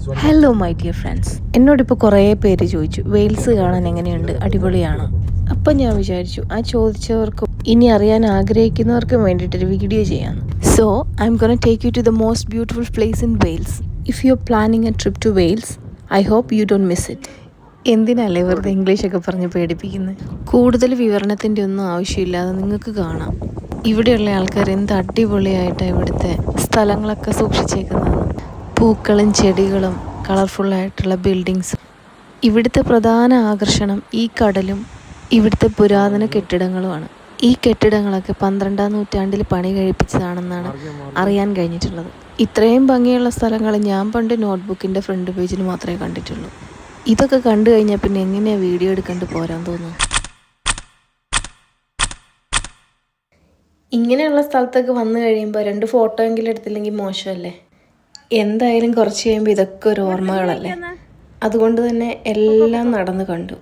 Hello my dear friends, എന്നോടിപ്പോൾ കുറേ പേര് ചോദിച്ചു വെയിൽസ് കാണാൻ എങ്ങനെയുണ്ട്, അടിപൊളിയാണോ? അപ്പം ഞാൻ വിചാരിച്ചു ആ ചോദിച്ചവർക്കും ഇനി അറിയാൻ ആഗ്രഹിക്കുന്നവർക്കും വേണ്ടിയിട്ടൊരു വീഡിയോ ചെയ്യാമെന്ന്. So I'm gonna take you to the most beautiful place in Wales. If you are planning a trip to Wales, I hope you don't miss it. എന്തിനല്ലേ വെറുതെ ഇംഗ്ലീഷൊക്കെ പറഞ്ഞ് പേടിപ്പിക്കുന്നത്? കൂടുതൽ വിവരണത്തിൻ്റെ ഒന്നും ആവശ്യമില്ലാതെ നിങ്ങൾക്ക് കാണാം ഇവിടെയുള്ള ആൾക്കാർ എന്ത് അടിപൊളിയായിട്ടാണ് ഇവിടുത്തെ സ്ഥലങ്ങളൊക്കെ സൂക്ഷിച്ചേക്കുന്നത്. പൂക്കളും ചെടികളും കളർഫുള്ളായിട്ടുള്ള ബിൽഡിങ്സും. ഇവിടുത്തെ പ്രധാന ആകർഷണം ഈ കടലും ഇവിടുത്തെ പുരാതന കെട്ടിടങ്ങളുമാണ്. ഈ കെട്ടിടങ്ങളൊക്കെ 12-ാം നൂറ്റാണ്ടിൽ പണി കഴിപ്പിച്ചതാണെന്നാണ് അറിയാൻ കഴിഞ്ഞിട്ടുള്ളത്. ഇത്രയും ഭംഗിയുള്ള സ്ഥലങ്ങൾ ഞാൻ പണ്ട് നോട്ട്ബുക്കിൻ്റെ ഫ്രണ്ട് പേജിൽ മാത്രമേ കണ്ടിട്ടുള്ളൂ. ഇതൊക്കെ കണ്ടു കഴിഞ്ഞാൽ പിന്നെ എങ്ങനെയാണ് വീഡിയോ എടുക്കേണ്ടി പോരാൻ തോന്നുന്നു? ഇങ്ങനെയുള്ള സ്ഥലത്തൊക്കെ വന്നു കഴിയുമ്പോൾ 2 ഫോട്ടോ എങ്കിലും എടുത്തില്ലെങ്കിൽ മോശമല്ലേ? എന്തായാലും കുറച്ച് കഴിയുമ്പോൾ ഇതൊക്കെ ഒരു ഓർമ്മകളല്ലേ. അതുകൊണ്ട് തന്നെ എല്ലാം നടന്നു കണ്ടു.